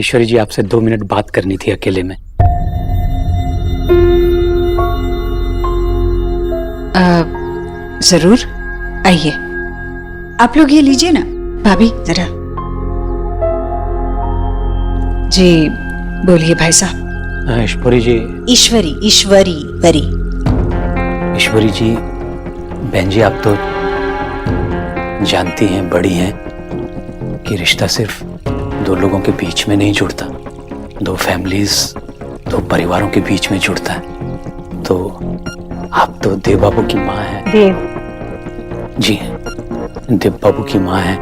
ईश्वरी जी, आपसे 2 मिनट बात करनी थी अकेले में। जरूर, आइए। आप लोग ये लीजिए ना। भाभी जरा। जी बोलिए भाई साहब। ईश्वरी जी। ईश्वरी ईश्वरी वरी। ईश्वरी जी, बहन जी, आप तो जानती हैं, बड़ी हैं, कि रिश्ता सिर्फ 2 लोगों के बीच में नहीं जुड़ता, 2 फैमिलीज, 2 परिवारों के बीच में जुड़ता है। तो आप तो देव बाबू की माँ हैं। देव? जी, देव बाबू की माँ हैं।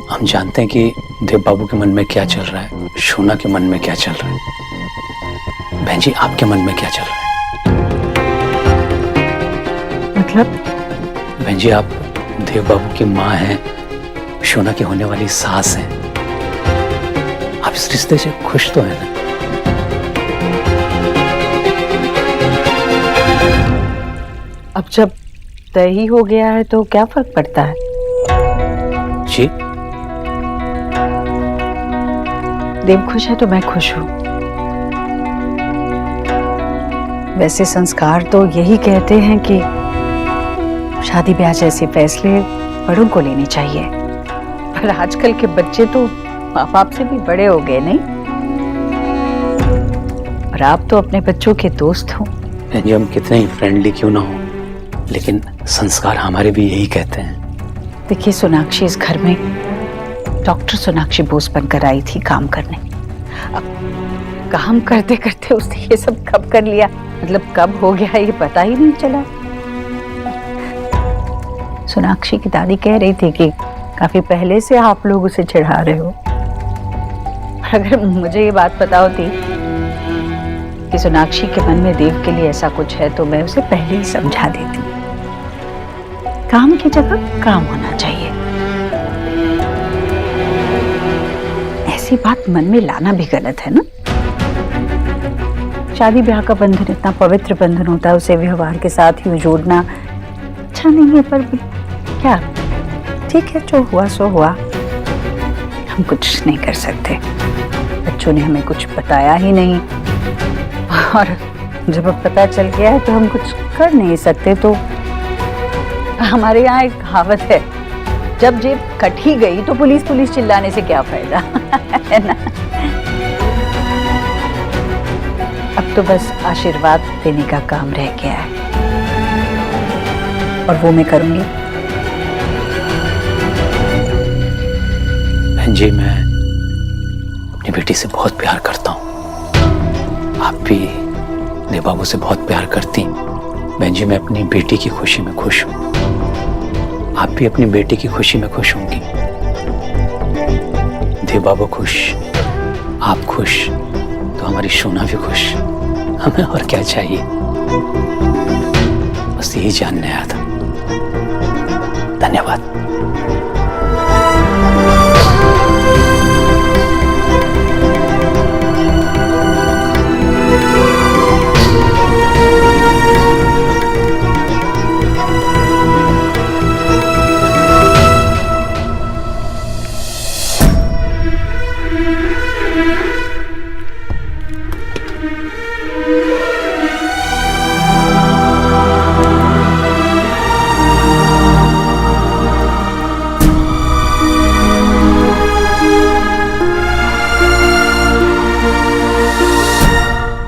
हम जानते हैं कि देव बाबू के मन में क्या चल रहा है, शोना के मन में क्या चल रहा है। बहन जी, आपके मन में क्या चल रहा है? मतलब? बहन जी, आप देव बाबू की माँ हैं, शोना की होने वाली सास हैं। आप इस रिश्ते से खुश तो हैं ना? अब जब तय ही हो गया है तो क्या फर्क पड़ता है? जी, देव खुश है तो मैं खुश हूँ। वैसे संस्कार तो यही कहते हैं कि शादी ब्याह जैसे फैसले बड़ों को लेने चाहिए, पर आजकल के बच्चे तो माँ बाप से भी बड़े हो गए, नहीं? और आप तो अपने बच्चों के दोस्त हो। बहन जी, हम कितने ही फ्रेंडली क्यों ना हो, लेकिन संस्कार हमारे भी यही कहते हैं। देखिए, सोनाक्षी इस घर में डॉक्टर सोनाक्षी बोस बनकर आई थी काम करने। अब काम करते करते उसने ये सब कब कर लिया, मतलब कब हो गया, ये पता ही नहीं चला। सोनाक्षी की दादी कह रही थी कि काफी पहले से आप लोग उसे चिढ़ा रहे हो। और अगर मुझे ये बात पता होती कि सोनाक्षी के मन में देव के लिए ऐसा कुछ है तो मैं उसे पहले ही समझा देती। काम की जगह काम होना चाहिए। ऐसी बात मन में लाना भी गलत है ना। शादी ब्याह का बंधन इतना पवित्र बंधन होता है, उसे व्यवहार के साथ ही जोड़ना अच्छा नहीं है। पर भी क्या, ठीक है, जो हुआ सो हुआ, हम कुछ नहीं कर सकते। बच्चों ने हमें कुछ बताया ही नहीं, और जब अब पता चल गया है तो हम कुछ कर नहीं सकते। तो हमारे यहाँ एक कहावत है, जब जेब कट ही गई तो पुलिस चिल्लाने से क्या फायदा है ना। अब तो बस आशीर्वाद देने का काम रह गया है, और वो मैं करूंगी। बहन जी, मैं अपनी बेटी से बहुत प्यार करता हूँ। आप भी देव बाबू से बहुत प्यार करती हैं। बहन जी, मैं अपनी बेटी की खुशी में खुश हूँ। आप भी अपनी बेटी की खुशी में खुश होंगी। देव बाबू खुश, आप खुश, तो हमारी शोना भी खुश। हमें और क्या चाहिए? बस यही जानने आया था। धन्यवाद।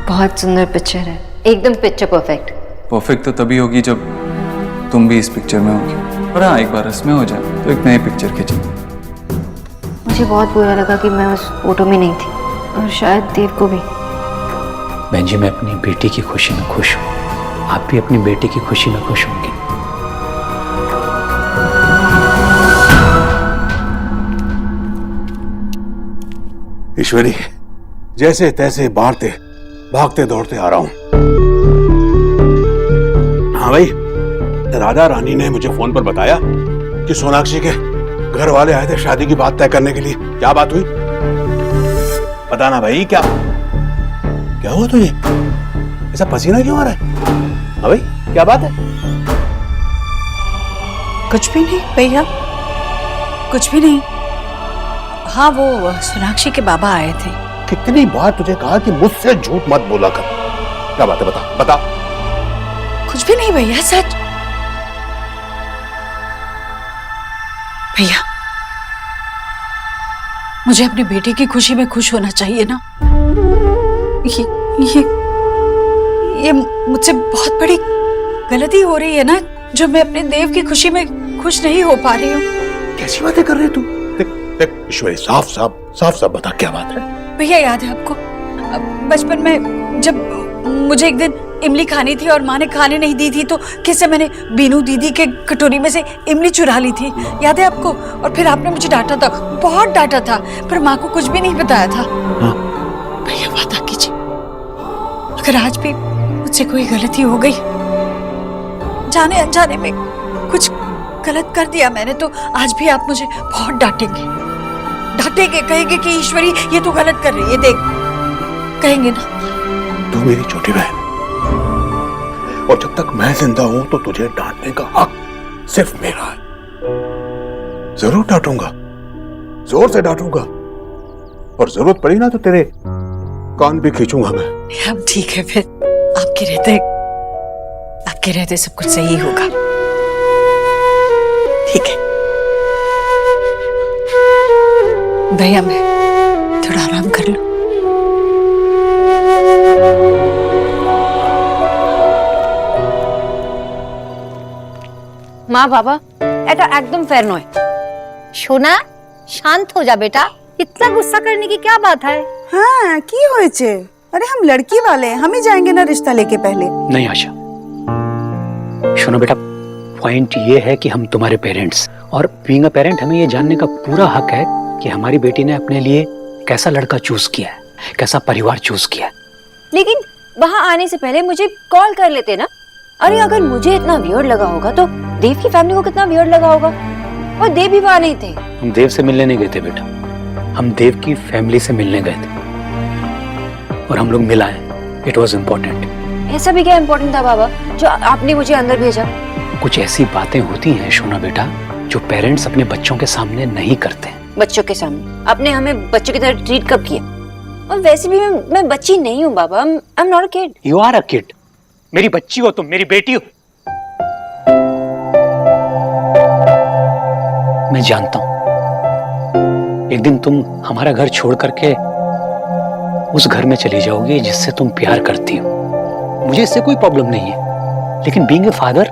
बहुत सुंदर पिक्चर है, एकदम पिक्चर परफेक्ट। परफेक्ट तो तभी होगी जब तुम भी इस पिक्चर में होगी। और हाँ, एक बार इसमें हो जाए तो एक नई पिक्चर खींचेंगे। मुझे बहुत बुरा लगा कि मैं उस फोटो में नहीं थी, और शायद देव को भी। बहन जी, मैं अपनी बेटी की खुशी में खुश हूँ। आप भी अपनी बेटी की खुशी में खुश होंगी। ईश्वरी, जैसे तैसे भागते दौड़ते आ रहा हूं। हाँ भाई, राधा रानी ने मुझे फोन पर बताया कि सोनाक्षी के घर वाले आए थे शादी की बात तय करने के लिए। क्या बात हुई? बताना भाई, क्या हुआ तुझे? ऐसा पसीना क्यों आ रहा है? हाँ भाई, क्या बात है? कुछ भी नहीं भैया, कुछ भी नहीं। हाँ, वो सोनाक्षी के बाबा आए थे। कितनी बार तुझे कहा कि मुझसे झूठ मत बोला कर। क्या बात है, बता बता। कुछ भी नहीं भैया, सच। भैया, मुझे अपने बेटे की खुशी में खुश होना चाहिए ना। ये मुझसे बहुत बड़ी गलती हो रही है ना, जो मैं अपने देव की खुशी में खुश नहीं हो पा रही हूँ। कैसी बातें कर रहे तू? देख ईश्वरी, साफ साफ बता, क्या बात है? भैया, याद है आपको बचपन में जब मुझे एक दिन इमली खानी थी और माँ ने खाने नहीं दी थी, तो कैसे मैंने बीनू दीदी के कटोरी में से इमली चुरा ली थी, याद है आपको? और फिर आपने मुझे डांटा था, बहुत डांटा था, पर माँ को कुछ भी नहीं बताया था। हाँ। भैया, वादा कीजिए, अगर आज भी मुझसे कोई गलती हो गई, जाने अनजाने में कुछ गलत कर दिया मैंने, तो आज भी आप मुझे बहुत डांटेंगे, कहेंगे कि ईश्वरी ये तो गलत कर रही है, देख, कहेंगे ना? तू मेरी छोटी बहन, और जब तक मैं जिंदा हूं तो तुझे डांटने का हक सिर्फ मेरा है। जरूर डांटूंगा, जोर से डांटूंगा, और जरूरत पड़ी ना तो तेरे कान भी खींचूंगा मैं। अब ठीक है, फिर आपके रहते सब कुछ सही होगा, ठीक है? भैया, मैं थोड़ा आराम कर लूं। মা বাবা এটা একদম फेयर নয়। সোনা শান্ত हो जा बेटा, इतना गुस्सा करने की क्या बात है? हाँ, की होएचे? अरे हम लड़की वाले हैं, हम ही जाएंगे ना रिश्ता लेके पहले। नहीं आशा, सुनो बेटा, पॉइंट ये है कि हम तुम्हारे पेरेंट्स, और बीइंग अ पेरेंट हमें ये जानने का पूरा हक है कि हमारी बेटी ने अपने लिए कैसा लड़का चूज किया है, कैसा परिवार चूज किया है। लेकिन वहाँ आने से पहले मुझे कॉल कर लेते ना। अरे अगर मुझे इतना वियर्ड लगा होगा तो देव की फैमिली को कितना वियर्ड लगा होगा। और देव भी वहाँ नहीं थे। हम देव से मिलने नहीं गए थे बेटा, हम देव की फैमिली से मिलने गए थे, और हम लोग मिल आए। It was important. ऐसा भी क्या इम्पोर्टेंट था बाबा जो आपने मुझे अंदर भेजा? कुछ ऐसी बातें होती हैं सोना बेटा, जो पेरेंट्स अपने बच्चों के सामने नहीं करते। बच्चों के सामने? आपने हमें बच्चों की तरह ट्रीट कब किया? और वैसे भी मैं बच्ची नहीं हूँ बाबा, I am not a kid. You are a kid. मेरी बच्ची हो तुम, मेरी बेटी हो। मैं जानता हूं एक दिन तुम हमारा घर छोड़ करके उस घर में चली जाओगी जिससे तुम प्यार करती हो। मुझे इससे कोई प्रॉब्लम नहीं है, लेकिन बीइंग ए फादर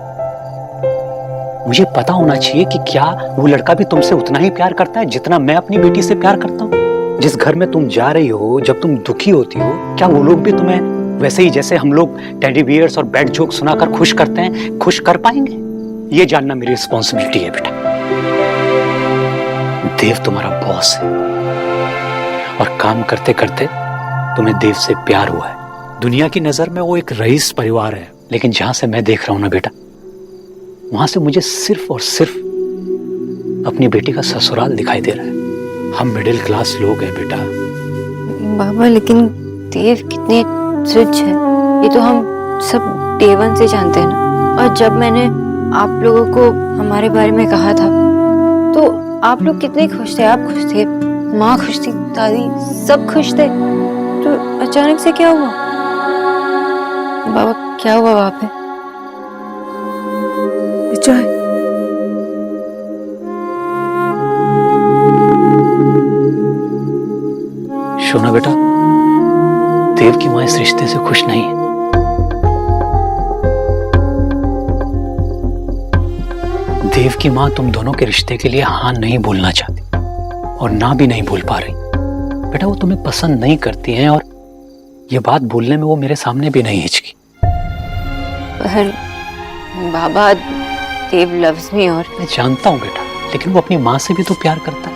मुझे पता होना चाहिए कि क्या वो लड़का भी तुमसे उतना ही प्यार करता है जितना मैं अपनी बेटी से प्यार करता हूँ। जिस घर में तुम जा रही हो, जब तुम दुखी होती हो, क्या वो लोग भी तुम्हें वैसे ही जैसे हम लोग टेडी बियर्स और बैड जोक सुनाकर खुश करते हैं, खुश कर पाएंगे? ये जानना मेरी रिस्पॉन्सिबिलिटी है बेटा। देव तुम्हारा बॉस है, और काम करते करते तुम्हें देव से प्यार हुआ है। दुनिया की नजर में वो एक रईस परिवार है, लेकिन जहां से मैं देख रहा हूं ना बेटा, वहां से मुझे सिर्फ और सिर्फ अपनी बेटी का ससुराल दिखाई दे रहा है। हम मिडिल क्लास लोग हैं बेटा। बाबा, लेकिन देव कितने रिच है, ये तो हम सब डे वन से जानते हैं ना। और जब मैंने आप लोगों को हमारे बारे में कहा था तो आप लोग कितने खुश थे। आप खुश थे, माँ खुश थी, दादी सब खुश थे। तो अचानक से क्या हुआ बाबा? क्या हुआ वहां पे? विजय, सोना बेटा, देव की मां इस रिश्ते से खुश नहीं है। देव की मां तुम दोनों के रिश्ते के लिए हाँ नहीं बोलना चाहती, और ना भी नहीं बोल पा रही। बेटा, वो तुम्हें पसंद नहीं करती हैं, और ये बात बोलने में वो मेरे सामने भी नहीं हिचकी। पर बाबा, देव लव्स मी। और मैं जानता हूं बेटा, लेकिन वो अपनी माँ से भी तो प्यार करता है,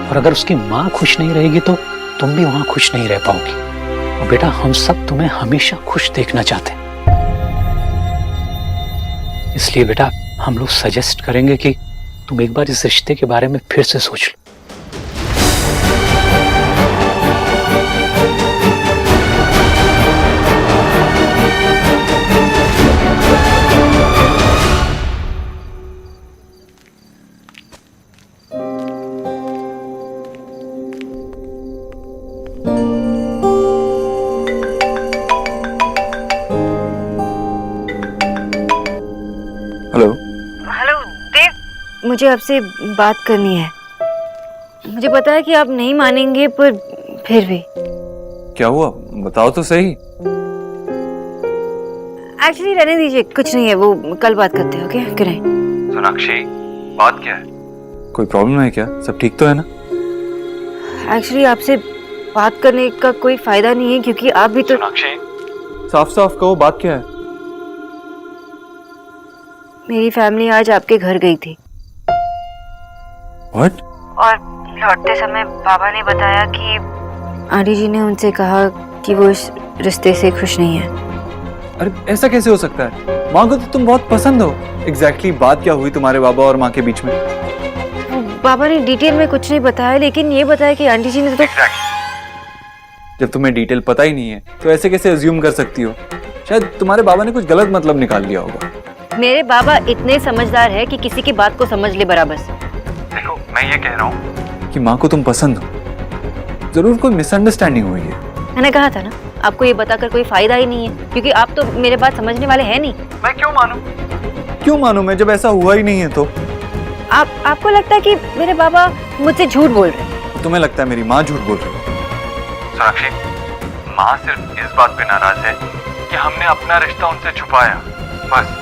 और अगर उसकी माँ खुश नहीं रहेगी तो तुम भी वहां खुश नहीं रह पाओगी। और बेटा, हम सब तुम्हें हमेशा खुश देखना चाहते हैं। इसलिए बेटा, हम लोग सजेस्ट करेंगे कि तुम एक बार इस रिश्ते के बारे में फिर से सोच लो। हेलो। हेलो देव, मुझे आपसे बात करनी है। मुझे पता है कि आप नहीं मानेंगे, पर फिर भी। क्या हुआ, बताओ तो सही। एक्चुअली रहने दीजिए, कुछ नहीं है, वो कल बात करते हैं। Okay, good night. सोनाक्षी, बात क्या है? कोई प्रॉब्लम है क्या? सब ठीक तो है ना? एक्चुअली आपसे बात करने का कोई फायदा नहीं है, क्योंकि आप भी तो। सोनाक्षी, साफ साफ कहो, बात क्या है? मेरी फैमिली आज आपके घर गई थी। What? और लौटते समय बाबा ने बताया कि आंटी जी ने उनसे कहा कि वो इस रिश्ते से खुश नहीं है। अरे ऐसा कैसे हो सकता है? माँ को तो तुम बहुत पसंद हो। एग्जैक्टली बात क्या हुई तुम्हारे बाबा और माँ के बीच में? बाबा ने डिटेल में कुछ नहीं बताया, लेकिन ये बताया कि आंटी जी ने तो। जब तुम्हें डिटेल पता ही नहीं है तो ऐसे कैसे अज्यूम कर सकती हो? शायद तुम्हारे बाबा ने कुछ गलत मतलब निकाल लिया होगा। मेरे बाबा इतने समझदार है कि किसी की बात को समझ ले बराबर से। देखो, मैं ये कह रहा हूँ कि माँ को तुम पसंद हो। जरूर कोई मिसअंडरस्टैंडिंग हुई है। मैंने कहा था ना, आपको ये बताकर कोई फायदा ही नहीं है, क्योंकि आप तो मेरे बात समझने वाले हैं नहीं। मैं क्यों मानूं? क्यों मानूं मैं, जब ऐसा हुआ ही नहीं है तो? आपको लगता है कि मेरे बाबा मुझसे झूठ बोल रहे हैं? तुम्हें लगता है मेरी माँ झूठ बोल रही है? सोनाक्षी, माँ सिर्फ इस बात पे नाराज है कि हमने अपना रिश्ता उनसे छुपाया, बस।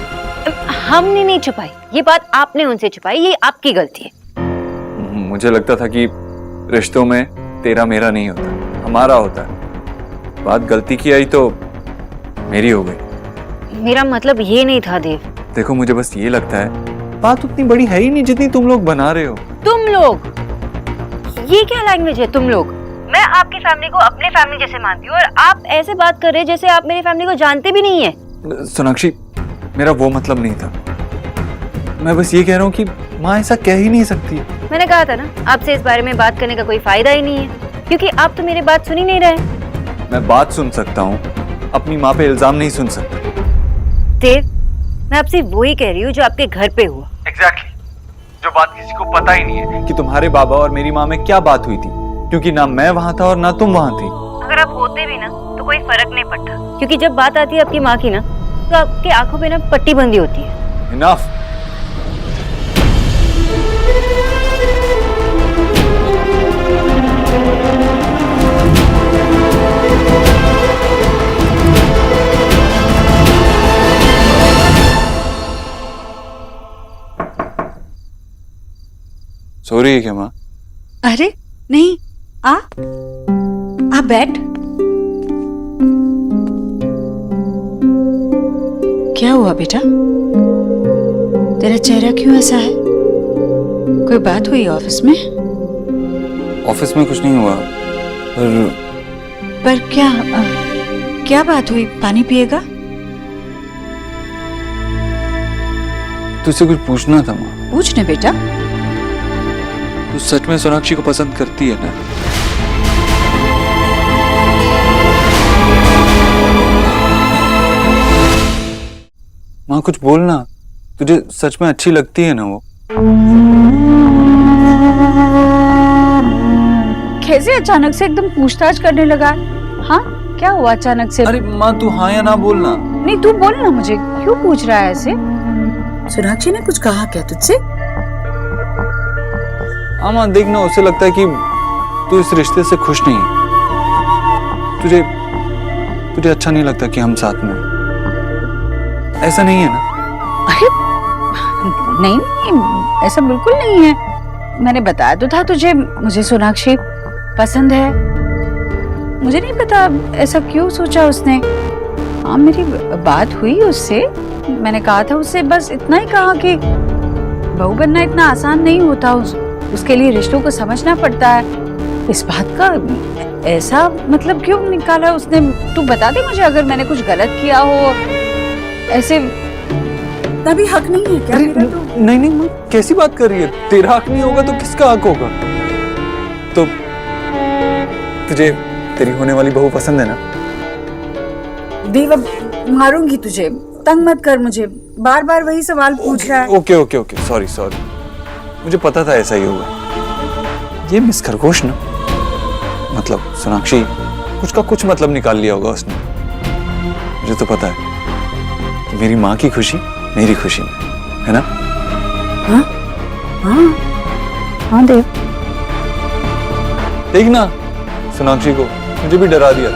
हमने नहीं छुपाई, ये बात आपने उनसे छुपाई, ये आपकी गलती है। मुझे लगता था कि रिश्तों में तेरा मेरा नहीं होता, हमारा होता है। बात गलती की आई तो मेरी हो गई। मेरा मतलब ये नहीं था देव। देखो, मुझे बस ये लगता है बात उतनी बड़ी है ही नहीं जितनी तुम लोग बना रहे हो। तुम लोग, ये क्या लैंग्वेज है तुम लोग? मैं आपकी फैमिली को अपने फैमिली जैसे मानती हूँ, और आप ऐसे बात कर रहे हैं जैसे आप मेरी फैमिली को जानते भी नहीं है। सोनाक्षी, मेरा वो मतलब नहीं था। मैं बस ये कह रहा हूँ कि माँ ऐसा कह ही नहीं सकती। मैंने कहा था ना, आपसे इस बारे में बात करने का कोई फायदा ही नहीं है, क्योंकि आप तो मेरी बात सुन ही नहीं रहे। मैं बात सुन सकता हूँ, अपनी माँ पे इल्जाम नहीं सुन सकता। देव, मैं आपसे वही कह रही हूँ जो आपके घर पे हुआ। एग्जैक्टली, जो बात किसी को पता ही नहीं है कि तुम्हारे बाबा और मेरी माँ में क्या बात हुई थी, क्योंकि ना मैं वहाँ था और ना तुम वहाँ थी। अगर आप होते भी ना तो कोई फर्क नहीं पड़ता, क्योंकि जब बात आती है आपकी माँ की ना, तो आपकी आंखों पे ना पट्टी बंदी होती है। इनफ। सो रही है क्या माँ? अरे नहीं, आ बैठ। क्या हुआ बेटा, तेरा चेहरा क्यों ऐसा है? कोई बात हुई ऑफिस में? ऑफिस में कुछ नहीं हुआ, पर क्या बात हुई? पानी पिएगा? तुझसे कुछ पूछना था माँ। पूछने बेटा। तू सच में सोनाक्षी को पसंद करती है ना? माँ कुछ बोलना, तुझे सच में अच्छी लगती है ना वो? कैसे अचानक से एकदम पूछताछ करने लगा? हाँ, क्या हुआ अचानक से? अरे माँ, तू हाँ या ना बोलना। नहीं, तू बोल ना, मुझे क्यों पूछ रहा है ऐसे? सोनाक्षी ने कुछ कहा क्या तुझसे? हाँ माँ, देखना, उसे लगता है कि तू इस रिश्ते से खुश नहीं है। तुझे अच्छा नहीं लगता कि हम साथ में हैं। ऐसा नहीं है ना? अरे नहीं, ऐसा बिल्कुल नहीं है। मैंने बताया तो था तुझे, मुझे सोनाक्षी पसंद है। मुझे नहीं पता ऐसा क्यों सोचा उसने। हाँ, मेरी बात हुई उससे, मैंने कहा था उससे, बस इतना ही कहा कि बहू बनना इतना आसान नहीं होता, उसके लिए रिश्तों को समझना पड़ता है। इस बात का ऐसा मतलब क्यों निकाला उसने? तू बता दे मुझे, अगर मैंने कुछ गलत किया हो ऐसे। तभी हक नहीं है क्या मेरा? तो नहीं माँ, कैसी बात कर रही है? तेरा हक नहीं होगा तो किसका हक होगा? तो तुझे तेरी होने वाली बहू पसंद है ना? देव, अब मारूंगी तुझे, तंग मत कर मुझे, बार बार वही सवाल पूछ रहा है। Okay, sorry. मुझे पता था ऐसा ही होगा। ये मिस खरगोश ना, मतलब सोनाक्षी, कुछ का कुछ मतलब निकाल लिया होगा उसने। मुझे तो पता है कि मेरी माँ की खुशी मेरी खुशी में, है ना? हाँ हाँ हाँ देव, देख ना सोनाक्षी को, मुझे भी डरा दिया।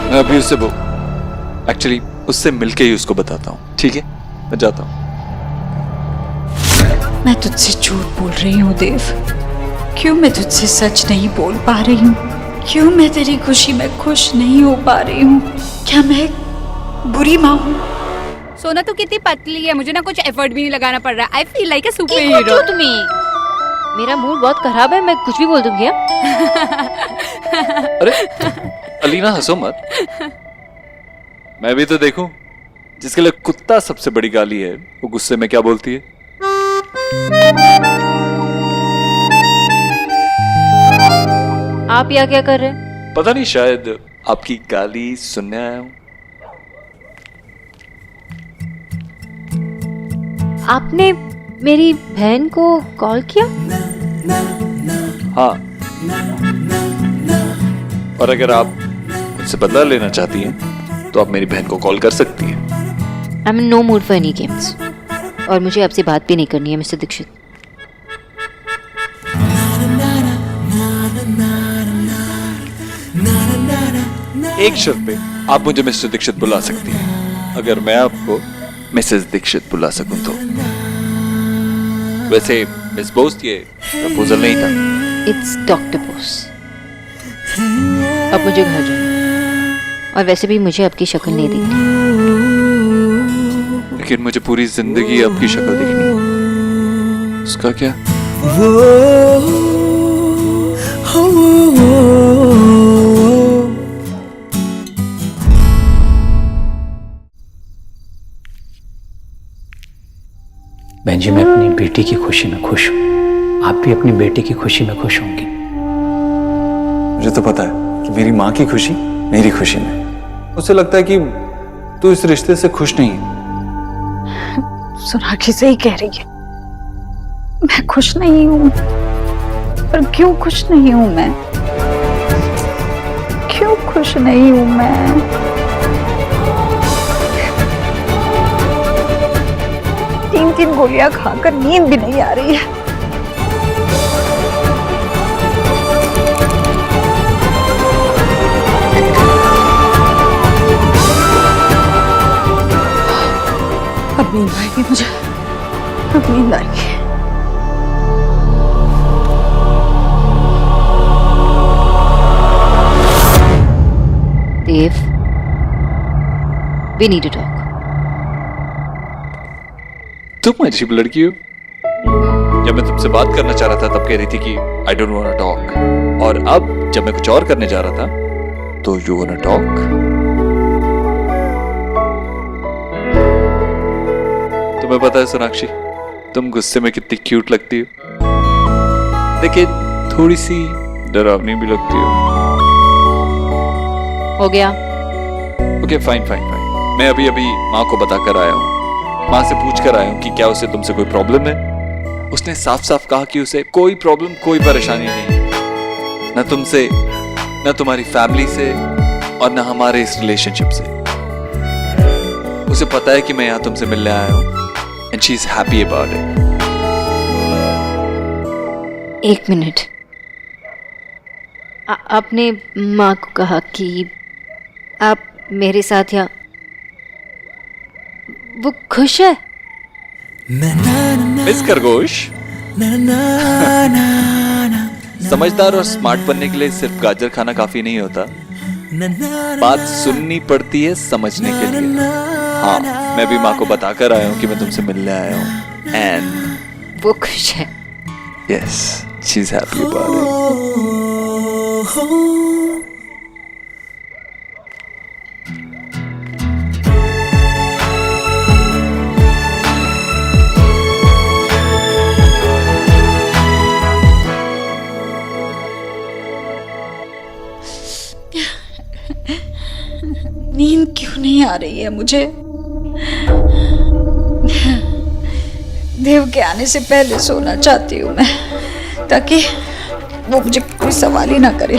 मैं अभी उससे एक्चुअली उससे मिलके ही उसको बताता हूँ, ठीक है? मैं जाता हूँ। मैं तुझसे झूठ बोल रही हूँ देव। क्यों मैं तुझसे सच नहीं बोल पा रही हूँ? क्यों मैं तेरी खुशी में खुश नहीं हो पा रही हूँ? क्या मैं एक बुरी माँ हूँ? सोना तो कितनी पतली है, मुझे ना कुछ एफर्ट भी नहीं लगाना पड़ रहा। I feel like a super एक हीरो। तुम्हें मेरा मूड बहुत खराब है, मैं कुछ भी बोल दूंगी। अरे अलीना हंसो मत, मैं भी तो देखूं। जिसके लिए कुत्ता सबसे बड़ी गाली है, वो गुस्से में क्या बोलती है? आप यहाँ क्या कर रहे हैं? पता नहीं, शायद आपकी गाली सुनने आया हूं। आपने मेरी बहन को कॉल किया? हाँ, और अगर आप मुझसे बदला लेना चाहती हैं तो आप मेरी बहन को कॉल कर सकती हैं। I am in no mood for any games, और मुझे आपसे बात भी नहीं करनी है मिस्टर दीक्षित। एक शर्त पे आप मुझे मिस्टर दीक्षित बुला सकती हैं, अगर मैं आपको मिसेस दीक्षित बुला सकूं तो। वैसे मिस बोस ये प्रपोजल नहीं था। It's doctor Bose. अब मुझे घर जाना, और वैसे भी मुझे आपकी शक्ल नहीं देखनी। लेकिन मुझे पूरी जिंदगी आपकी शक्ल देखनी है। उसका क्या? बहन जी, मैं अपनी बेटी की खुशी में खुश हूँ। आप भी अपनी बेटी की खुशी में खुश होंगी। मुझे तो पता है कि मेरी माँ की खुशी मेरी खुशी में। उसे लगता है कि तू इस रिश्ते से खुश नहीं है। सोनाक्षी सही कह रही है, मैं खुश नहीं हूँ। पर क्यों खुश नहीं हूँ मैं? क्यों खुश नहीं हूँ मैं? 3 गोलियां खाकर नींद भी नहीं आ रही है। अब नींद आएगी मुझे, अब नींद आएगी। देव, we need to talk. तुम अजीब लड़की हो। जब मैं तुमसे बात करना चाह रहा था तब कह रही थी कि I don't want to talk, और अब जब मैं कुछ और करने जा रहा था तो यू वांट टू टॉक। तुम्हें पता है सोनाक्षी, तुम गुस्से में कितनी क्यूट लगती हो, लेकिन थोड़ी सी डरावनी भी लगती हो। हो गया। ओके फाइन फाइन फाइन, मैं अभी अभी माँ को बताकर आया हूँ। माँ से पूछ कर आया हूँ कि क्या उसे तुमसे कोई प्रॉब्लम है। उसने साफ साफ कहा कि उसे कोई प्रॉब्लम, कोई परेशानी नहीं, न तुमसे, न तुम्हारी फैमिली से, और न हमारे इस रिलेशनशिप से। उसे पता है कि मैं यहाँ तुमसे मिलने आया हूँ, and she is happy about it. एक मिनट, आपने माँ को कहा कि आप मेरे साथ यहाँ, वो खुश है? मिस खरगोश, समझदार और स्मार्ट बनने के लिए सिर्फ गाजर खाना काफी नहीं होता, बात सुननी पड़ती है समझने के लिए। हाँ, मैं भी माँ को बताकर आया हूँ कि मैं तुमसे मिलने आया हूँ, एंड वो खुश है। Yes, she is happy about it. नींद क्यों नहीं आ रही है मुझे? देव के आने से पहले सोना चाहती हूँ मैं, ताकि वो मुझे कोई सवाल ही ना करे।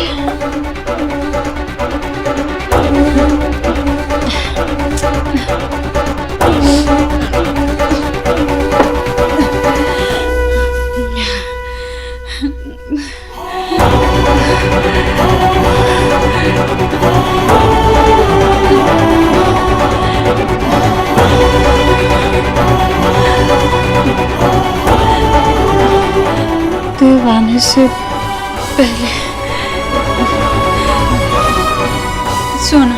से पहले सोना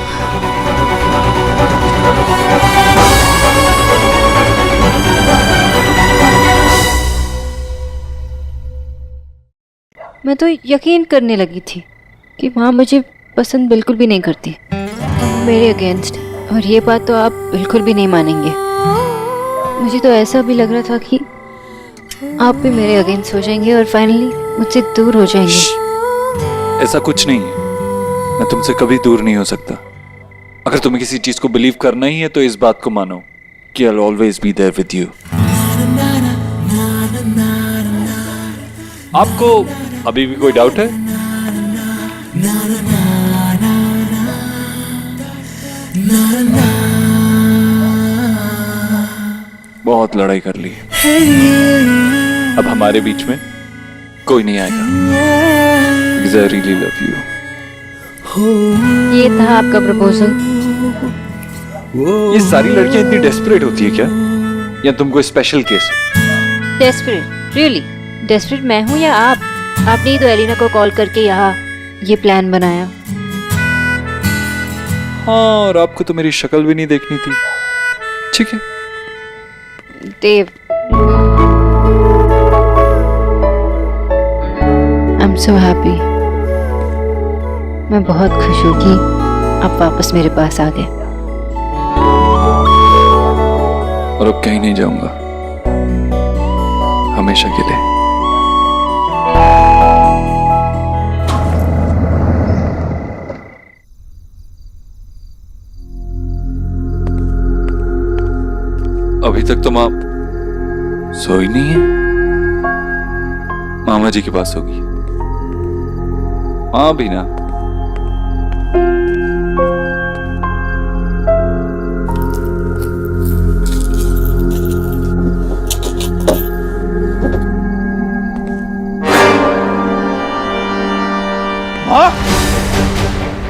मैं तो यकीन करने लगी थी कि माँ मुझे पसंद बिल्कुल भी नहीं करती, मेरे अगेंस्ट। और ये बात तो आप बिल्कुल भी नहीं मानेंगे। मुझे तो ऐसा भी लग रहा था कि आप भी मेरे अगेंस्ट हो जाएंगे और फाइनली मुझसे दूर हो जाएंगे। ऐसा कुछ नहीं है, मैं तुमसे कभी दूर नहीं हो सकता। अगर तुम्हें किसी चीज को बिलीव करना ही है तो इस बात को मानो कि I'll always be there with you। आपको अभी भी कोई डाउट है? बहुत लड़ाई कर ली, अब हमारे बीच में कोई नहीं आएगा। Because I really love you। ये था आपका प्रपोजल? ये सारी लड़कियां इतनी डेस्परेट होती है क्या, या तुम कोई स्पेशल केस हो? डेस्परेट? रियली डेस्परेट मैं हूँ या आप? आपने ही तो एलिना को कॉल करके यहाँ ये प्लान बनाया। हाँ, और आपको तो मेरी शक्ल भी नहीं देखनी थी। ठीक है देव, आई एम सो हैप्पी। मैं बहुत खुश हूँ कि आप वापस मेरे पास आ गए। और अब कहीं नहीं जाऊंगा, हमेशा के लिए। अभी तक तो माँ सोई नहीं है, मामा जी के पास होगी। हाँ भी ना। माँ,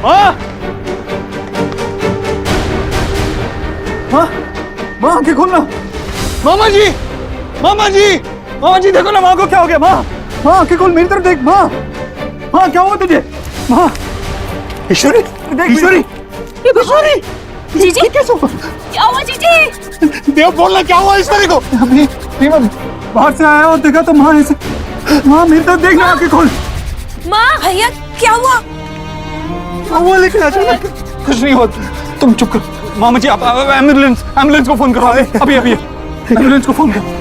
माँ, माँ, माँ आंखें खोलना। मामा जी, मामा जी, मामा जी देखो ना, माँ को क्या हो गया? माँ, माँ आंखें खोल, मेरी तरफ देख। माँ, माँ क्या हुआ तुझे? माँ, ईश्वरी, ईश्वरी, ईश्वरी, जीजी कैसे हुआ? क्या हुआ जीजी? देव बोलना, क्या हुआ ईश्वरी को? बाहर से आया और देखा तो माँ ऐसे। माँ मेरी तरफ देखना, आंखें खोल। माँ भैया क्या हुआ? वो लेकिन अचानक कुछ नहीं हुआ, तुम चुप कर। मामा जी आप एम्बुलेंस को फोन करो। अभी अभी एम्बुलेंस को फोन करो।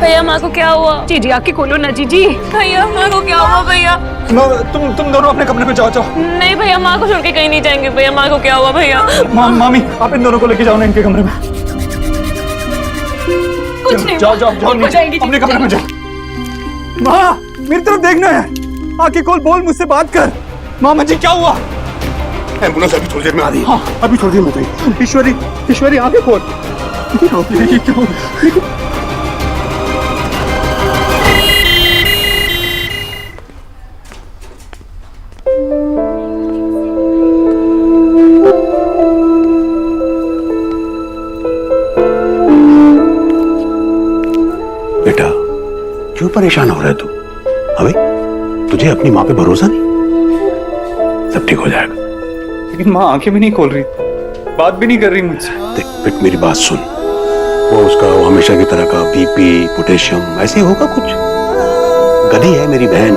भैया माँ को क्या हुआ? जीजी आंखें खोलो ना जीजी। भैया माँ को क्या हुआ? भैया तुम दोनों अपने कमरे में जाओ। नहीं भैया, माँ को छोड़ के कहीं नहीं जाएंगे। भैया माँ को क्या हुआ? भैया मामी आप इन दोनों को लेके जाओ ना इनके कमरे में। कुछ नहीं, जाओ जाओ जाओ नीचे, अपने कमरे में जाओ। माँ मेरी तरफ देखना है, आंखें खोल, बोल, मुझसे बात कर। मामा जी क्या हुआ? एम्बुलेंस अभी थोड़ी देर में आ रही है। हाँ अभी थोड़ी देर में आ रही। ईश्वरी, ईश्वरी आंखें खोल। ये क्या हो गया? बेटा क्यों परेशान हो रहा है तू? अबे तुझे अपनी माँ पे भरोसा नहीं? सब ठीक हो जाएगा। लेकिन माँ आंखें भी नहीं खोल रही, बात भी नहीं कर रही मुझसे। देख बेट मेरी बात सुन, वो हमेशा की तरह का बीपी, पोटेशियम ऐसे ही होगा कुछ। गधी है मेरी बहन,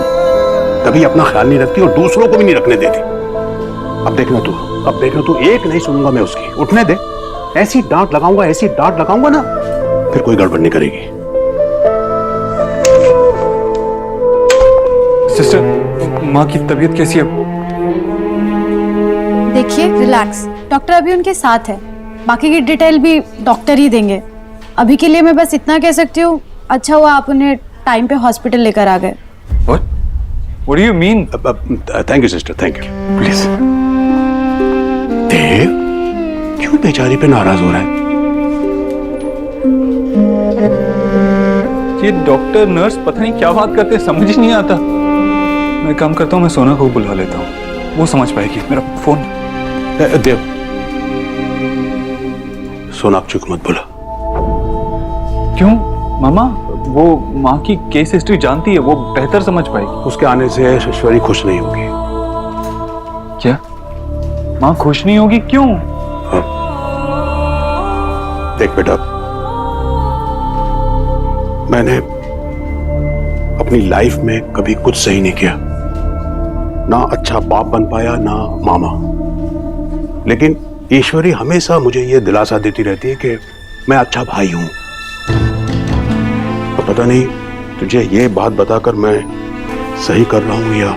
कभी अपना ख्याल नहीं रखती और दूसरों को भी नहीं रखने देती। अब देखना तू, एक नहीं सुनूंगा मैं उसकी। उठने दे, ऐसी डांट लगाऊंगा ना, फिर कोई गड़बड़ नहीं करेगी। सिस्टर, माँ की तबीयत कैसी है? देखिए रिलैक्स, डॉक्टर अभी उनके साथ है, बाकी की डिटेल भी डॉक्टर ही देंगे। अभी के लिए मैं बस इतना कह सकती हूँ, अच्छा हुआ आप उन्हें टाइम पे हॉस्पिटल लेकर आ गए। What do you mean? Thank you sister, thank you. Please Dev क्यों बेचारी पे नाराज हो रहा है? ये डॉक्टर नर्स पता नहीं क्या बात करते हैं, समझ ही नहीं आता। मैं काम करता हूँ, मैं सोना को बुला लेता हूँ, वो समझ पाएगी। मेरा फोन। देव सोनाक्षी को मत बुला। क्यों मामा? वो माँ की केस हिस्ट्री जानती है, वो बेहतर समझ पाएगी। उसके आने से ईश्वरी खुश नहीं होगी। क्या माँ खुश नहीं होगी? क्यों? देख बेटा, मैंने अपनी लाइफ में कभी कुछ सही नहीं किया, ना अच्छा बाप बन पाया ना मामा, लेकिन ईश्वरी हमेशा मुझे यह दिलासा देती रहती है कि मैं अच्छा भाई हूं। तो पता नहीं तुझे ये बात बताकर मैं सही कर रहा हूं या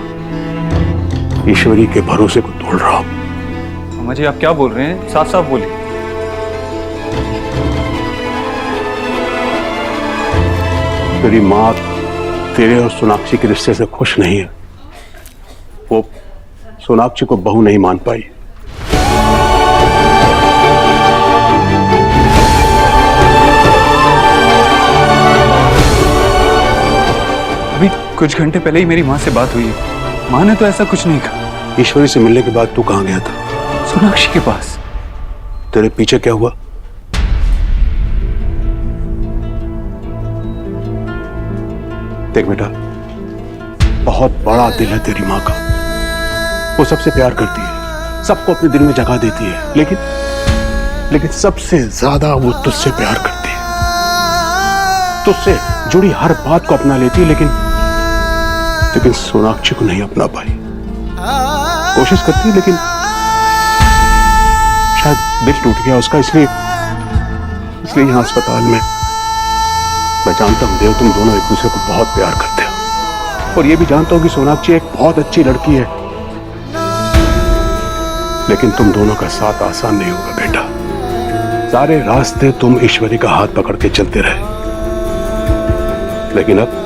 ईश्वरी के भरोसे को तोड़ रहा हूं। मामा जी आप क्या बोल रहे हैं? साफ साफ बोलिए। तेरी माँ तेरे और सोनाक्षी के रिश्ते से खुश नहीं है। वो सोनाक्षी को बहू नहीं मान पाई। अभी कुछ घंटे पहले ही मेरी माँ से बात हुई है, माँ ने तो ऐसा कुछ नहीं कहा। ईश्वरी से मिलने के बाद तू कहाँ गया था? सोनाक्षी के पास। तेरे पीछे क्या हुआ? देख बेटा, बहुत बड़ा दिल है तेरी माँ का। वो सबसे प्यार करती है, सबको अपने दिल में जगह देती है, लेकिन सबसे ज्यादा वो तुझसे प्यार करती है। तुझसे जुड़ी हर बात को अपना लेती है, लेकिन सोनाक्षी को नहीं अपना पाई। कोशिश करती है, लेकिन शायद दिल टूट गया उसका, इसलिए यहाँ अस्पताल में। मैं जानता हूँ देव, तुम दोनों एक दूसरे को बहुत प्यार करते हो, और ये भी जानता हूँ कि सोनाक्षी एक बहुत अच्छी लड़की है, लेकिन तुम दोनों का साथ आसान नहीं होगा बेटा। सारे रास्ते तुम ईश्वरी का हाथ पकड़ के चलते रहे, लेकिन अब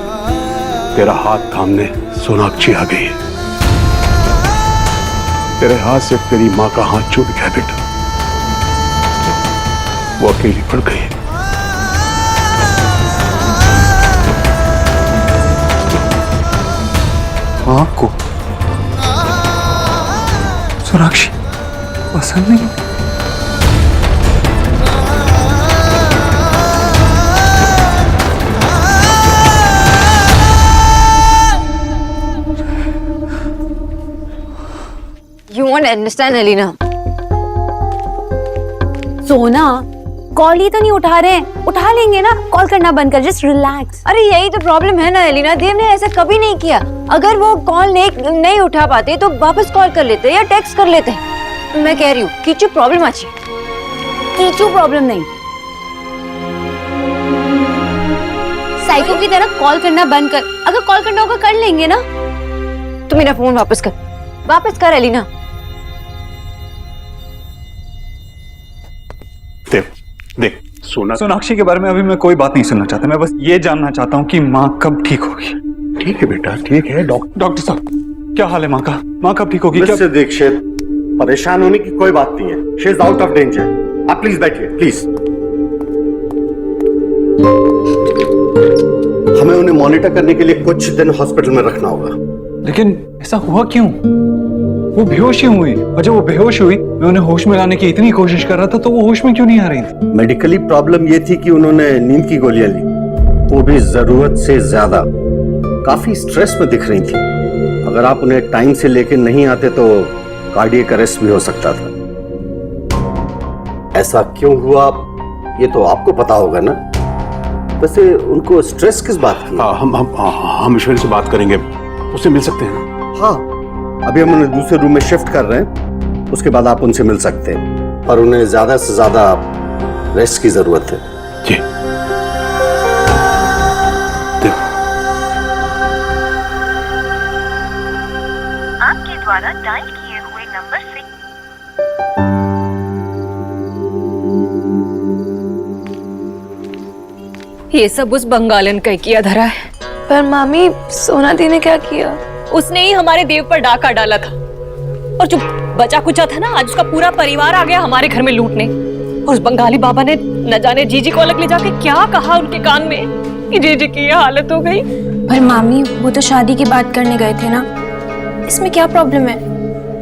तेरा हाथ थामने सोनाक्षी आ गई है। तेरे हाथ से तेरी माँ का हाथ छूट गया बेटा, वो अकेली पड़ गई है। माँ को सोनाक्षी पसंद नहीं? You won't understand, Elina. सोना कॉल ही तो नहीं उठा रहे हैं, उठा लेंगे ना, कॉल करना बंद कर, जस्ट रिलैक्स। अरे यही तो प्रॉब्लम है ना एलिना, देव ने ऐसा कभी नहीं किया। अगर वो कॉल नहीं उठा पाते तो वापस कॉल कर लेते या टेक्स्ट कर लेते। मैं कह रही हूँ कीचू प्रॉब्लम अच्छी। कीचू प्रॉब्लम नहीं, साइको की तरह कॉल करना बंद कर। अगर कॉल करना होगा कर लेंगे ना। तू मेरा फोन वापस कर एलिना। देख सोनाक्षी के बारे में अभी मैं कोई बात नहीं सुनना चाहता, मैं बस ये जानना चाहता हूँ कि माँ कब ठीक होगी। ठीक है बेटा, ठीक है। डॉक्टर साहब क्या हाल है माँ का? माँ कब ठीक होगी? मिस्टर दीक्षित, परेशान होने की कोई बात नहीं है। She is out of danger. आप प्लीज बैठिए, प्लीज। हमें उन्हें मॉनिटर करने के लिए कुछ दिन हॉस्पिटल में रखना होगा। लेकिन ऐसा हुआ क्यों? वो बेहोश ही हुई, और जब वो बेहोश हुई मैं उन्हें होश में लाने की इतनी कोशिश कर रहा था, तो वो होश में क्यों नहीं आ रही थी? मेडिकली प्रॉब्लम ये थी कि उन्होंने नींद की गोलियां ली, वो भी जरूरत से ज्यादा। काफी स्ट्रेस में दिख रही थी। अगर आप उन्हें टाइम से लेकर नहीं आते तो कार्डियक अरेस्ट भी हो सकता था। ऐसा क्यों हुआ ये तो आपको पता होगा ना। वैसे उनको स्ट्रेस किस बात की? हम ईश्वरी से बात करेंगे, उससे मिल सकते हैं ना? हाँ, अभी हम उन्हें दूसरे रूम में शिफ्ट कर रहे हैं, उसके बाद आप उनसे मिल सकते हैं, पर उन्हें ज्यादा से ज्यादा रेस्ट की जरूरत है। जी। आपके द्वारा डायल किए हुए नंबर से ये सब उस बंगालन का किया धरा है। पर मामी, सोना दी ने क्या किया? उसने ही हमारे देव पर डाका डाला था, और जो बचा कुचा था ना, आज उसका पूरा परिवार आ गया हमारे घर में लूटने। और उस बंगाली बाबा ने न जाने जीजी को अलग ले जाके क्या कहा उनके कान में कि जीजी की ये हालत हो गई। पर मामी, वो तो शादी की बात करने गए थे ना, इसमें क्या प्रॉब्लम है?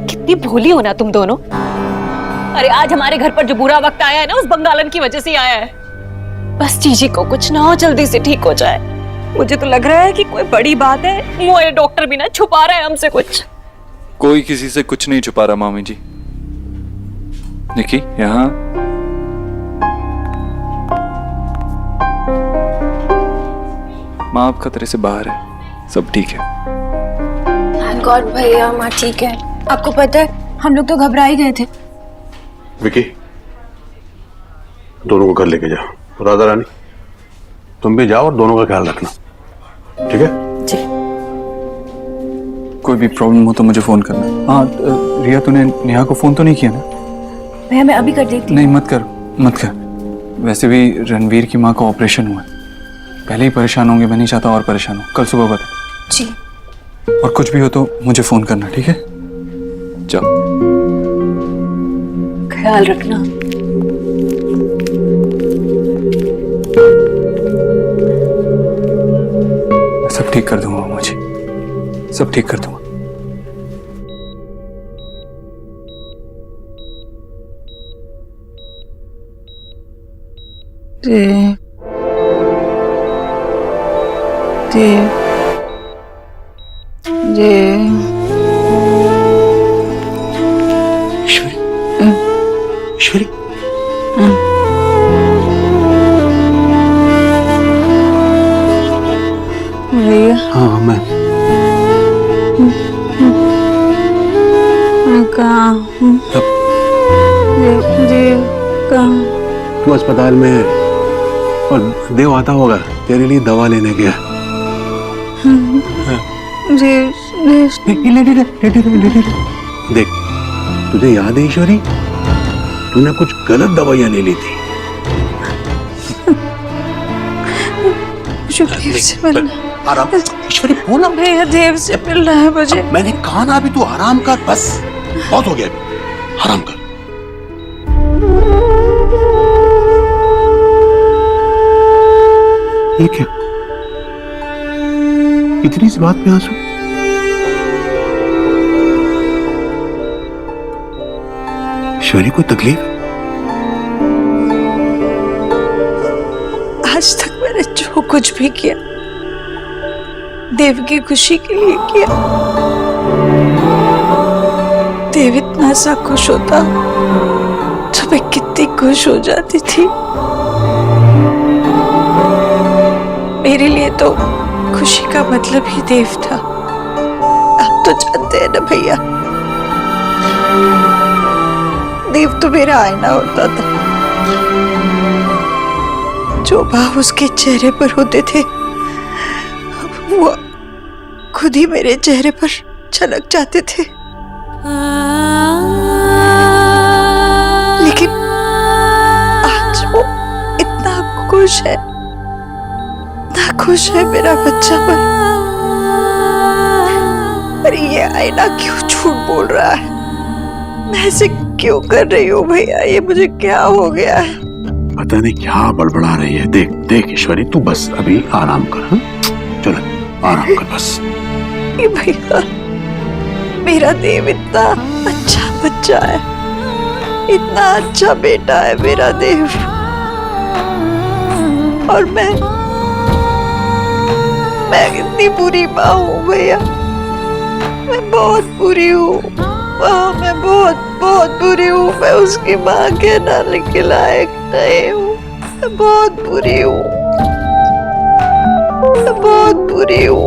कितनी भोली हो ना तुम दोनों। अरे आज हमारे घर पर जो बुरा वक्त आया है ना, उस बंगालन की वजह से आया है। पर बस जीजी को कुछ ना हो, जल्दी से ठीक हो जाए। मुझे तो लग रहा है कि कोई बड़ी बात है, वो ये डॉक्टर भी ना छुपा रहा है हमसे कुछ। कोई किसी से कुछ नहीं छुपा रहा मामी जी। निकी यहाँ माँ आप खतरे से बाहर है, सब ठीक है। थैंक गॉड भैया, माँ ठीक है। आपको पता है हम लोग तो घबरा ही गए थे। विकी, दोनों को घर लेके जाओ। राधा रानी तुम भी जाओ और दोनों का ख्याल रखना, ठीक है? जी। कोई भी प्रॉब्लम हो तो मुझे फोन करना। हाँ रिया, तूने नेहा को फोन तो नहीं किया ना? भैया मैं अभी कर देती हूँ। नहीं मत कर। वैसे भी रणवीर की माँ का ऑपरेशन हुआ है, पहले ही परेशान होंगे, मैं नहीं चाहता और परेशान हो। कल सुबह बता। जी। और कुछ भी हो तो मुझे फोन करना, ठीक है? जाओ। ख्याल रखना। सब ठीक कर दूंगा मुझे, सब ठीक कर दूंगा। देव देव देव ईश्वरी, भैया हाँ मैं कहाँ हूँ? देव कहाँ? तू अस्पताल में है और देव आता होगा तेरे लिए दवा लेने गया। देव देख, तुझे याद है ईश्वरी, तूने कुछ गलत दवाइयां ले ली थी। देव से मिलना। आराम ईश्वरी, बोला भैया, देव से मिलना है मुझे। मैंने कहा ना, अभी तू आराम कर, बस बहुत हो गया, अभी आराम कर। ये क्या, इतनी सी बात पे आंसू? ईश्वरी को तकलीफ? आज तक मैंने जो कुछ भी किया देव की खुशी के लिए किया। देव इतना सा खुश होता तो मैं कितनी खुश हो जाती थी। मेरे लिए तो खुशी का मतलब ही देव था। आप तो जानते हैं ना भैया, देव तो मेरा आईना होता था। जो भाव उसके चेहरे पर होते थे वो खुद ही मेरे चेहरे पर छलक जाते थे। लेकिन आज वो इतना खुश है, इतना खुश है मेरा बच्चा पर ये आईना क्यों झूठ बोल रहा है? मैं ऐसे क्यों कर रही हूँ भैया? ये मुझे क्या हो गया है? पता नहीं क्या बड़बड़ा रही है। देख देख ईश्वरी, तू बस अभी आराम कर। हाँ चलो आराम कर बस। ये भैया, मेरा देव इतना अच्छा बच्चा है, इतना अच्छा बेटा है मेरा देव, और मैं इतनी बुरी माँ हूँ भैया। मैं बहुत बुरी हूँ, मैं बहुत बुरी हूँ। मैं उसकी माँ कहने के लायक नहीं हूँ। मैं बहुत बुरी हूँ, मैं बहुत बुरी हूँ।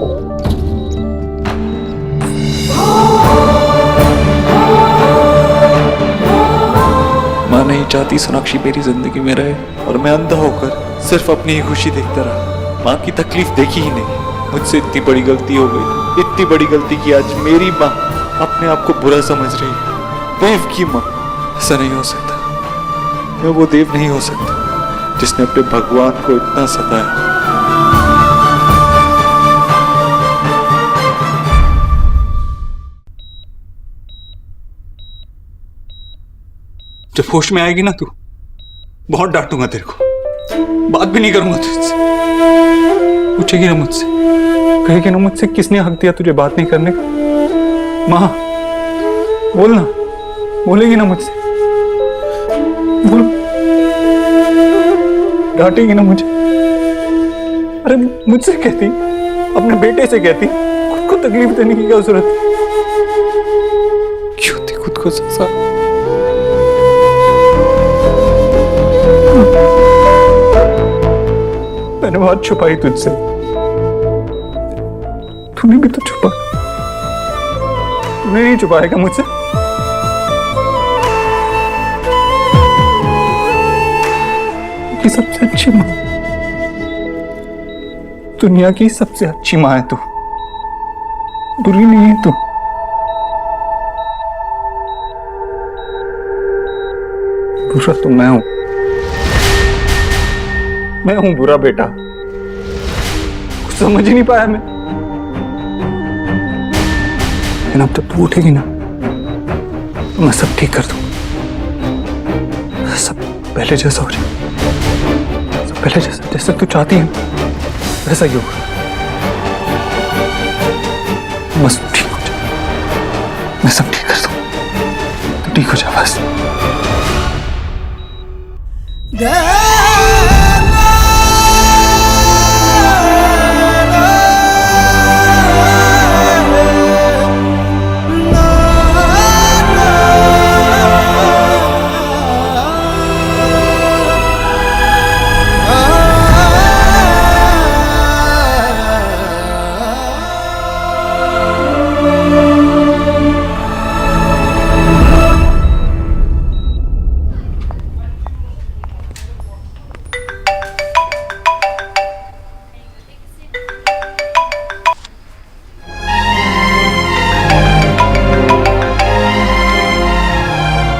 माँ नहीं चाहती सोनाक्षी मेरी जिंदगी में रहे और मैं अंधा होकर सिर्फ अपनी ही खुशी देखता रहा। माँ की तकलीफ देखी ही नहीं। मुझसे इतनी बड़ी गलती हो गई, इतनी बड़ी गलती की आज मेरी माँ अपने आप को बुरा समझ रही है। देव की माँ, ऐसा नहीं हो सकता। मैं वो देव नहीं हो सकता जिसने अपने भगवान को इतना सताया। जब होश में आएगी ना तू, बहुत डांटूंगा तेरे को, बात भी नहीं करूंगा तुझसे। पूछेगी ना मुझसे, कहेगी ना मुझसे किसने हक दिया तुझे बात नहीं करने का? माँ बोलना, बोलेगी ना मुझसे? बोल। डांटेगी ना मुझे? अरे मुझसे कहती, अपने बेटे से कहती, खुद को तकलीफ देने की क्या जरूरत है? क्यों थी खुद को सजा? मैंने बात छुपाई तुझसे, तूने भी तो छुपा। तूने नहीं छुपाएगा मुझसे? की सबसे अच्छी माँ, दुनिया की सबसे अच्छी माँ है तू, बुरी नहीं है तू। बुरा तो मैं हूं, मैं हूं बुरा बेटा। कुछ समझ ही नहीं पाया मैं। लेकिन अब तक तू उठेगी ना तो मैं सब ठीक कर दूंगा, सब पहले जैसा हो जाए, सब पहले जैसा, जैसे तू चाहती है वैसा ही होगा। बस तू ठीक हो जा, मैं सब ठीक कर दूंगा, तू ठीक हो जा बस।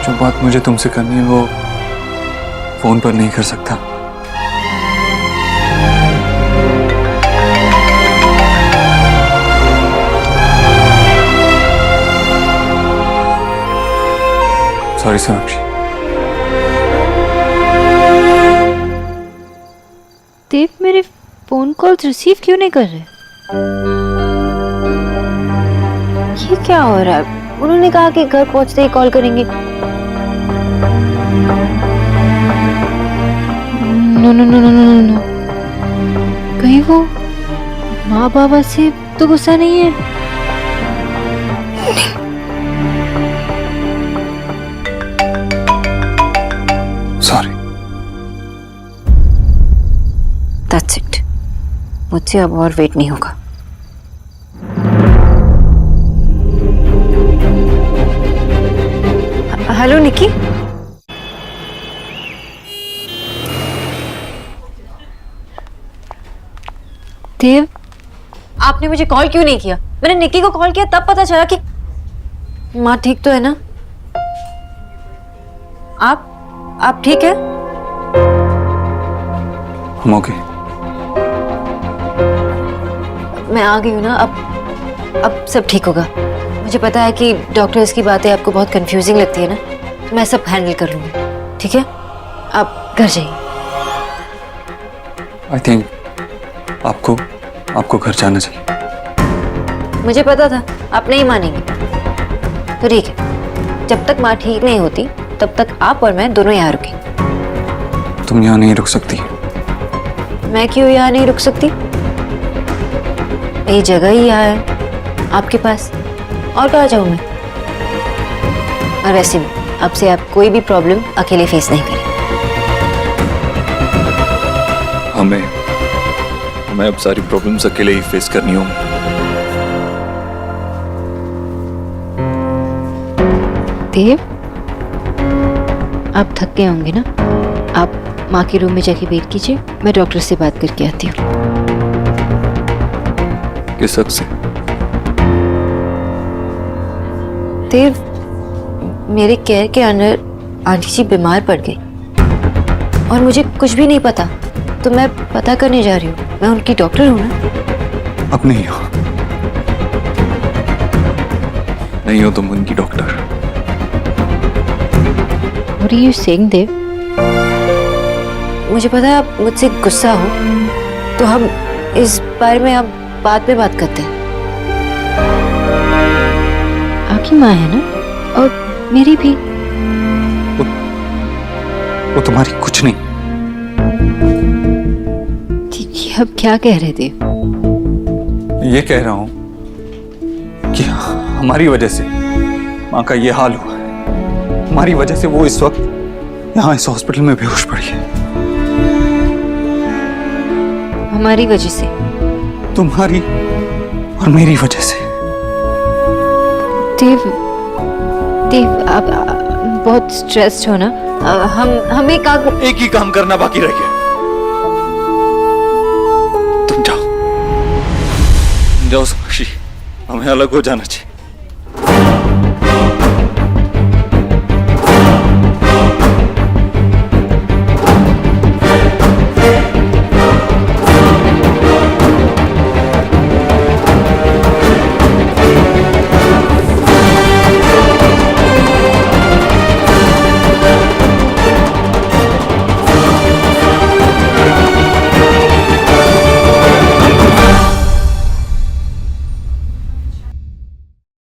जो बात मुझे तुमसे करनी है वो फोन पर नहीं कर सकता। सॉरी सोनाक्षी। देव मेरे फोन कॉल्स रिसीव क्यों नहीं कर रहे? ये क्या हो रहा है? उन्होंने कहा कि घर पहुंचते ही कॉल करेंगे। No no no no no no, कहीं वो माँ बाबा से तो गुस्सा नहीं है? सॉरी। दैट्स इट, मुझसे अब और वेट नहीं होगा। हेलो निकी। देव, आपने मुझे कॉल क्यों नहीं किया? मैंने निकी को कॉल किया तब पता चला कि माँ ठीक तो है ना? आप ठीक है? हम ओके। मैं आ गई हूँ ना, अब सब ठीक होगा। मुझे पता है कि डॉक्टर्स की बातें आपको बहुत कंफ्यूजिंग लगती है ना, मैं सब हैंडल कर लूंगी, ठीक है? आप घर जाइए। आई थिंक आपको घर जाना चाहिए। मुझे पता था आप नहीं मानेंगे, तो ठीक है, जब तक माँ ठीक नहीं होती तब तक आप और मैं दोनों यहाँ रुकें। तुम यहाँ नहीं रुक सकती। मैं क्यों यहाँ नहीं रुक सकती? यही जगह ही यहाँ है आपके पास, और कहाँ जाऊँ मैं? और वैसे भी अब से आप कोई भी प्रॉब्लम अकेले फेस नहीं करें। हमें अब सारी प्रॉब्लम्स अकेले ही फेस करनी होंगी। देव, आप थक गए होंगे ना, आप माँ के रूम में जाके वेट कीजिए, मैं डॉक्टर से बात करके आती हूँ। किस हक से? देव, मेरे केयर के अंदर आंटी जी बीमार पड़ गई और मुझे कुछ भी नहीं पता, तो मैं पता करने जा रही हूँ। मैं उनकी डॉक्टर हूँ ना। अब नहीं हो, नहीं हो तुम उनकी doctor. What are you saying, देव? मुझे पता है आप मुझसे गुस्सा हो, तो हम इस बारे में अब बाद में बात करते हैं। आपकी माँ है ना, और मेरी भी। वो तुम्हारी कुछ नहीं। सब क्या कह रहे थे? ये कह रहा हूं कि हमारी वजह से माँ का ये हाल हुआ है। हमारी वजह से वो इस वक्त यहाँ इस हॉस्पिटल में बेहोश पड़ी है। हमारी वजह से? तुम्हारी और मेरी वजह से। देव, आप बहुत स्ट्रेस्ड हो ना? हम एक ही काम करना बाकी रह गया। तुम जाओ सोनाक्षी, हमें अलग हो जाना चाहिए।